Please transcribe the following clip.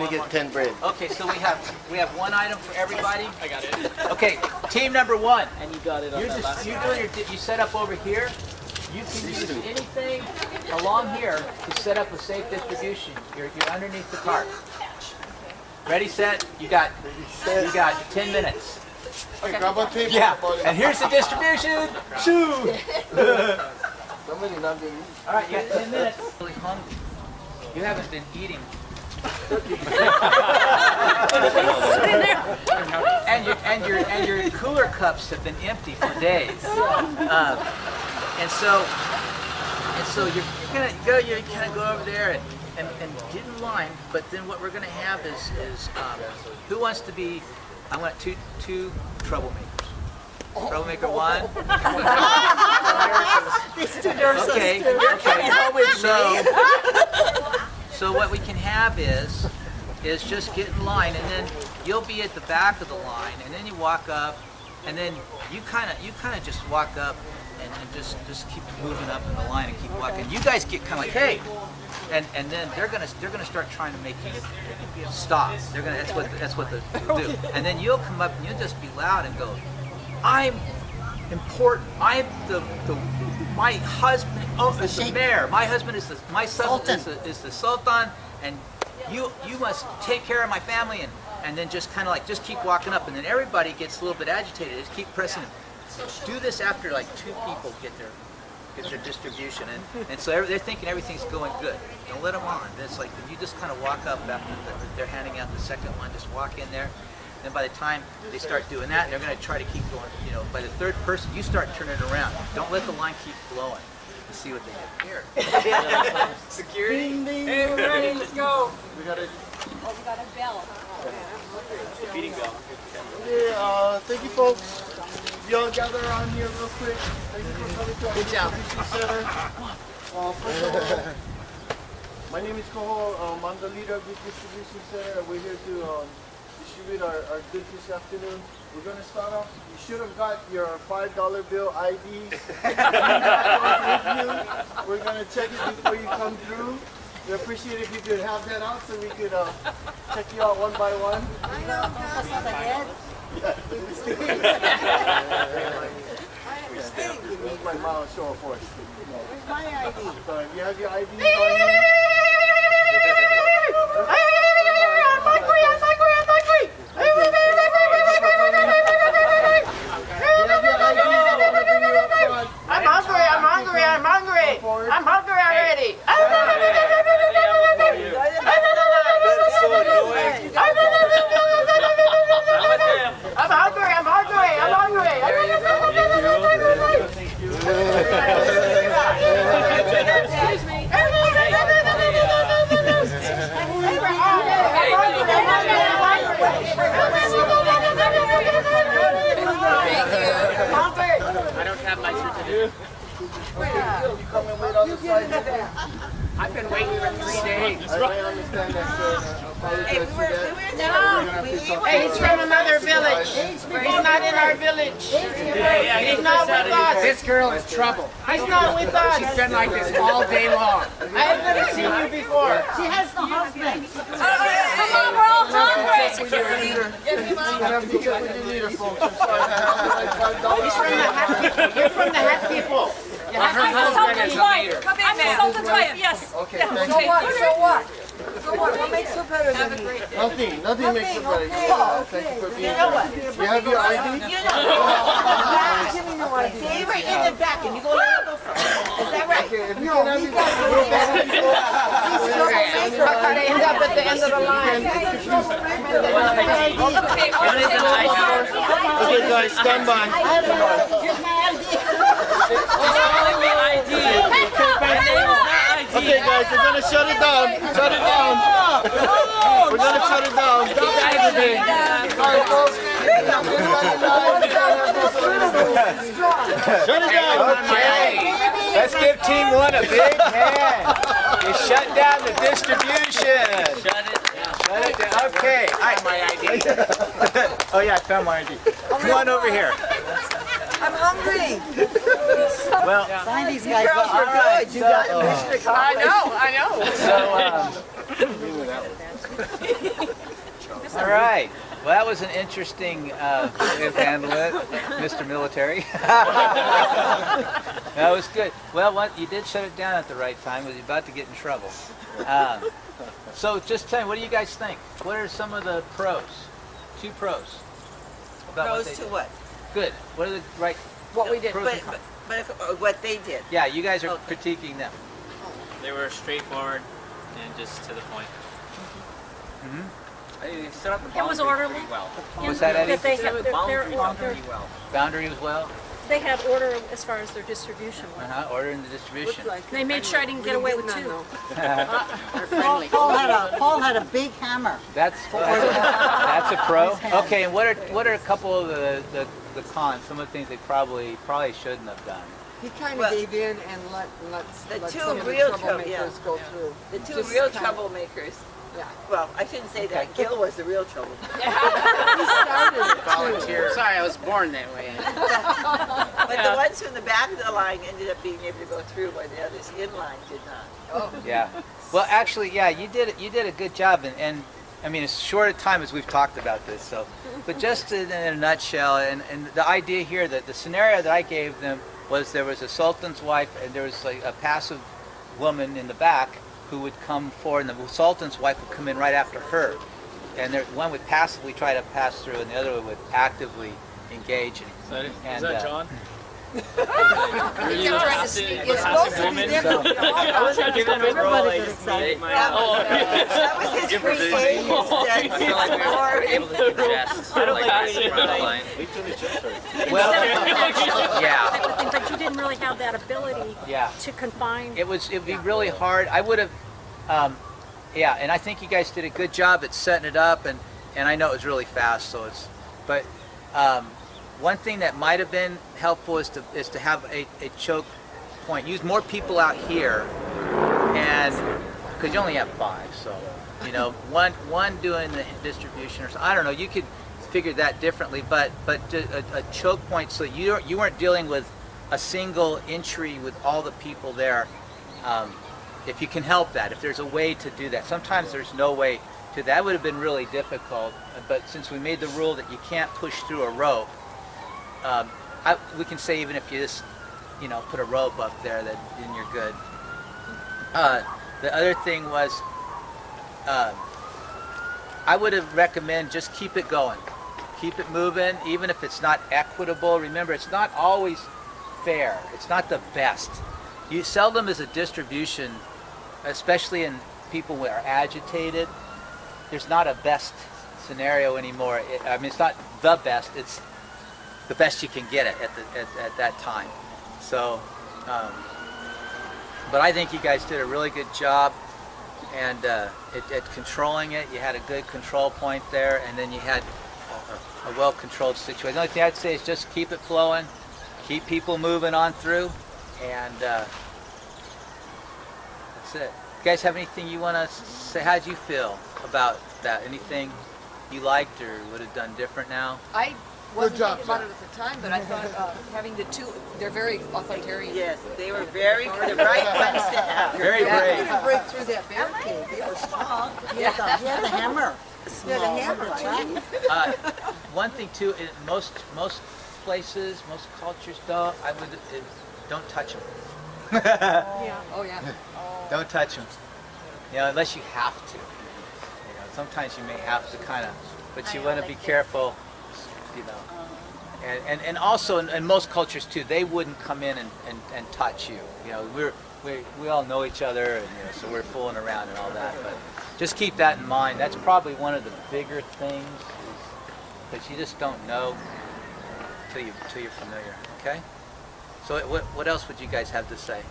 Let me get 10 bread. Okay, so we have one item for everybody. I got it. Okay, team number one. And you got it on that last You set up over here. You can use anything along here to set up a safe distribution. You're underneath the cart. Ready, set. You got 10 minutes. Okay, grab one table. Yeah, and here's the distribution. Shoo! Somebody not being used. All right, you got 10 minutes. Really hungry. You haven't been eating. and your cooler cups have been empty for days. And so you're gonna go. You kind of go over there and get in line. But then what we're gonna have is who wants to be? I want two troublemakers. Troublemaker one. Okay. So what we can have is just get in line, and then you'll be at the back of the line, and then you walk up, and then you kind of just walk up and just keep moving up in the line and keep walking. You guys get kind of like, hey, and then they're gonna start trying to make you stop. That's what they'll do, and then you'll come up and you'll just be loud and go, I'm important. I'm my husband is the mayor. My husband is my son is the sultan, and you must take care of my family, and then just kind of like just keep walking up, and then everybody gets a little bit agitated. Just keep pressing. Do this after like 2 people get their distribution, and so they're thinking everything's going good. Don't let them on. It's like you just kind of walk up after they're handing out the second one. Just walk in there. Then by the time they start doing that, they're going to try to keep going. You know, by the third person, you start turning it around. Don't let the line keep blowing. Let's see what they do here. Security. Ding, ding, we're ready. Let's go. We got it. Oh, we got a bell. Feeding bell. Yeah, thank you, folks. Y'all gather around here real quick. Thank you for coming to our distribution center. First of all, my name is Koho. I'm the leader of this distribution center. We're here to distribute our goods this afternoon. We're going to start off. You should have got your $5 bill IDs. We're going to check it before you come through. We appreciate if you could have that out so we could check you out one by one. I know, pass on the head. You need my mouth show of force. Where's my ID? So if you have your IDs on you. I'm hungry already. That's so annoying. I'm hungry. Excuse me. I don't have my certificate. You come and wait on the side. I've been waiting for 3 days. I understand that, sir. Apologize for that. Hey, he's from another village. He's not in our village. He's not with us. This girl is trouble. He's not with us. She's been like this all day long. I've never seen you before. She has the husband. Come on, we're all hungry. You have to check with your leader, folks. I'm sorry. He's from the hat people. You're from the hat people. Her husband is a leader. Come in, man. I'm Sultan's wife, yes. Okay, thank So you. what? What makes her better than me? Nothing makes it better. Okay. Thank you for being You know what? here. You have your ID? You know. Give me no ID. Stay right in the back and you go to the front. Is that right? Okay, if you can have your They end up at the end of the line. Okay, guys, stand by. Here's my ID. Okay, guys, we're gonna shut it down. Shut it down. We're gonna shut it down. Stop aggravating. Alright, folks. Shut it down. Okay. Let's give Team 1 a big hand. You shut down the distribution. Shut it down. Shut it down. Okay. My ID. Oh yeah, I found my ID. Come on over here. I'm hungry. Well, Find these guys. Girls were good. You got I know. so All right. Well, that was an interesting way of handling it, Mr. Military. That was good. Well, you did shut it down at the right time. Was about to get in trouble. So just tell me, what do you guys think? What are some of the pros? 2 pros. About what Pros they to did. what? Good. What are the right? What we did. Pros and cons. But what they did. Yeah, you guys are Okay. critiquing them. They were straightforward and just to the point. They set up the It was boundary orderly. pretty well. Was that Eddie? That they Set have, up the they're, boundary pretty well. Boundary as well. they had order as far as their distribution went. Ordering the distribution. They made sure I didn't get away with 2. Paul had a big hammer. That's a pro. Okay, and what are a couple of the cons? Some of the things they probably shouldn't have done. He kind of Well, gave in and let the let two some of the real troublemakers go through. The 2 Just real kind of- troublemakers. Yeah. Well, I shouldn't say that. Gil was the real trouble. He started it too. Volunteer. Sorry, I was born that way. But the ones from the back of the line ended up being able to go through while the others in line did not. Yeah. Well, actually, yeah, you did a good job, and I mean, as short a time as we've talked about this. So, but just in a nutshell, and the idea here, that the scenario that I gave them was there was a sultan's wife, and there was like a passive woman in the back who would come forward, and the sultan's wife would come in right after her, and one would passively try to pass through, and the other would actively engage. Is And, that John? It's supposed to be different. I was trying to give him a role. I just made my That was his free game. I don't like Well, yeah. Type of thing, but you didn't really have that ability Yeah. to confine. It'd be really hard. I would have, yeah, and I think you guys did a good job at setting it up, and I know it was really fast, so but one thing that might have been helpful is to have a choke point. Use more people out here, and because you only have 5, so one doing the distribution, or so, I don't know. You could figure that differently, but a choke point so you weren't dealing with a single entry with all the people there. If you can help that, if there's a way to do that. Sometimes there's no way to. That would have been really difficult, but since we made the rule that you can't push through a rope, we can say even if you just put a rope up there, then you're good. The other thing was, I would have recommend just keep it going. Keep it moving, even if it's not equitable. Remember, it's not always fair. It's not the best. You seldom is a distribution, especially in people who are agitated. There's not a best scenario anymore. I mean, it's not the best. It's the best you can get it at that time. So, but I think you guys did a really good job, and at controlling it. You had a good control point there, and then you had a well-controlled situation. The only thing I'd say is just keep it flowing, keep people moving on through, and that's it. You guys have anything you want to say? How'd you feel about that? Anything you liked or would have done different now? I wasn't job, thinking about it at the time, but I thought having the 2, they're very authoritarian. Yes, they were the right ones to have. Very They brave. couldn't break through that barricade. They were strong. He had the hammer. They had a hammer too. One thing too, in most places, most cultures don't touch them. Yeah. Oh yeah. Don't touch them. Unless you have to. Sometimes you may have to but you want to be careful. And also in most cultures too, they wouldn't come in and touch you. We all know each other, and so we're fooling around and all that. But just keep that in mind. That's probably one of the bigger things, because you just don't know until you're familiar. Okay. So what else would you guys have to say?